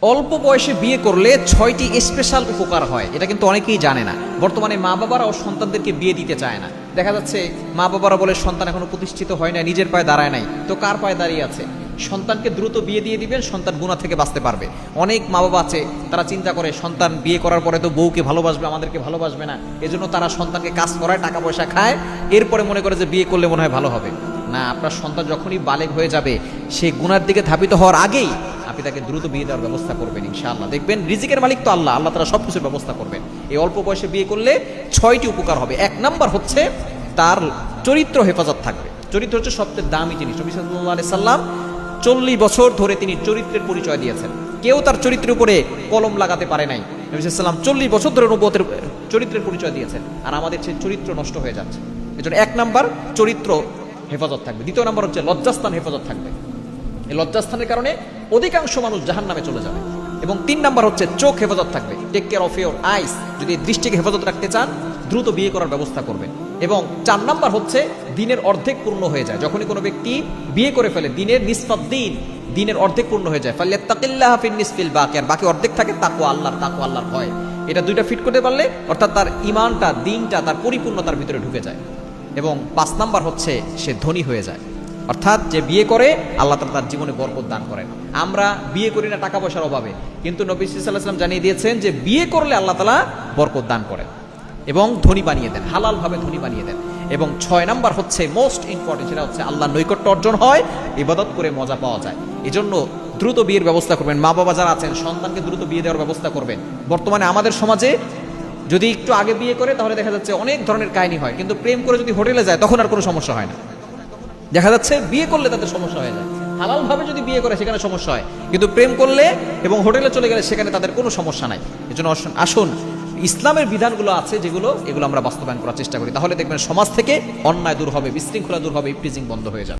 অল্প বয়সে বিয়ে করলে 6টি স্পেশাল উপকার হয়, এটা কিন্তু অনেকেই জানে না। বর্তমানে মা বাবারাও সন্তানদেরকে বিয়ে দিতে চায় না। দেখা যাচ্ছে মা বাবারা বলে সন্তান এখনো প্রতিষ্ঠিত হয় না, নিজের পায়ে দাঁড়ায় নাই, তো কার পায়ে দাঁড়িয়ে আছে? সন্তানকে দ্রুত বিয়ে দিয়ে দিবেন, সন্তান গুনাহ থেকে বাঁচতে পারবে। অনেক মা বাবা আছে, তারা চিন্তা করে সন্তান বিয়ে করার পরে তো বউকে ভালোবাসবে, আমাদেরকে ভালোবাসবে না, এজন্য তারা সন্তানকে কাজ করায়, টাকা পয়সা খায়, এরপরে মনে করে যে বিয়ে করলে মনে হয় ভালো হবে। না, আপনার সন্তান যখনই বালেগ হয়ে যাবে, সে গুনার দিকে ধাবিত হওয়ার আগেই আপনি তাকে দ্রুত বিয়ে দেওয়ার ব্যবস্থা করবেন ইনশাআল্লাহ। দেখবেন রিজিকের মালিক তো আল্লাহ, আল্লাহ তারা সবকিছুর ব্যবস্থা করবেন। এই অল্প বয়সে বিয়ে করলে 6টি উপকার হবে। 1 নাম্বার হচ্ছে তার চরিত্র হেফাজত থাকবে। চরিত্র হচ্ছে সবচেয়ে দামি জিনিস। নবী সাল্লাল্লাহু আলাইহি সাল্লাম 40 বছর ধরে তিনি চরিত্রের পরিচয় দিয়েছেন, কেউ তার চরিত্রের উপরে কলম লাগাতে পারে নাই। নবী সাল্লাল্লাহু 40 বছর ধরে নবুয়তের চরিত্রের পরিচয় দিয়েছেন, আর আমাদের সেই চরিত্র নষ্ট হয়ে যাচ্ছে। এজন্য 1 নাম্বার চরিত্র হেফাজত থাকবে। 2 নাম্বার হচ্ছে লজ্জাস্থান হেফাজত থাকবে। এই লজ্জাস্থানের কারণে অধিকাংশ মানুষ জাহান্নামে চলে যাবে। এবং 3 নাম্বার হচ্ছে চোখ হেফাজত থাকবে। Take care of your eyes. যদি দৃষ্টিকে হেফাজত রাখতে চান, দ্রুত বিয়ে করার ব্যবস্থা করবেন। এবং 4 নাম্বার হচ্ছে দিনের অর্ধেক পূর্ণ হয়ে যায়। যখনই কোনো ব্যক্তি বিয়ে করে ফেলে, দিনের নিসফাদ দিন, দিনের অর্ধেক পূর্ণ হয়ে যায়। ফাল্যাত্তাকিল্লাহ ফিন নিসফিল বাকি, আর বাকি অর্ধেক থাকে তাকওয়া আল্লাহর ভয়। এটা 2টা ফিট করতে পারলে, অর্থাৎ তার ঈমানটা, দ্বীনটা তার পরিপূর্ণতার ভিতরে ঢুকে যায়। এবং 5 নাম্বার হচ্ছে সে ধনী হয়ে যায়। অর্থাৎ যে বিয়ে করে আল্লাহ তাআলা তার জীবনে বরকত দান করেন। আমরা বিয়ে করি না টাকা পয়সার অভাবে, কিন্তু নবী সাল্লাল্লাহু আলাইহি ওয়াসাল্লাম জানিয়ে দিয়েছেন যে বিয়ে করলে আল্লাহ তাআলা বরকত দান করেন এবং ধনী বানিয়ে দেন, হালাল ভাবে ধনী বানিয়ে দেন। এবং 6 নাম্বার হচ্ছে মোস্ট ইম্পর্টেন্ট, সেটা হচ্ছে আল্লাহর নৈকট্য অর্জন হয়, ইবাদত করে মজা পাওয়া যায়। এজন্য দ্রুত বিয়ের ব্যবস্থা করবেন। মা বাবা যারা আছেন, সন্তানকে দ্রুত বিয়ে দেওয়ার ব্যবস্থা করবেন। বর্তমানে আমাদের সমাজে যদি একটু আগে বিয়ে করে, তাহলে দেখা যাচ্ছে অনেক ধরনের কাহিনী হয়, কিন্তু প্রেম করে যদি হোটেলে যায়, তখন আর কোনো সমস্যা হয় না। দেখা যাচ্ছে বিয়ে করলে তাদের সমস্যা হয়ে যায়, হালাল ভাবে যদি বিয়ে করে সেখানে সমস্যা হয়, কিন্তু প্রেম করলে এবং হোটেলে চলে গেলে সেখানে তাদের কোনো সমস্যা নাই। এজন্য আসুন ইসলামের বিধানগুলো আছে যেগুলো, এগুলো আমরা বাস্তবায়ন করার চেষ্টা করি। তাহলে দেখবেন সমাজ থেকে অন্যায় দূর হবে, বিশৃঙ্খলা দূর হবে, ইফটিজিং বন্ধ হয়ে যাবে।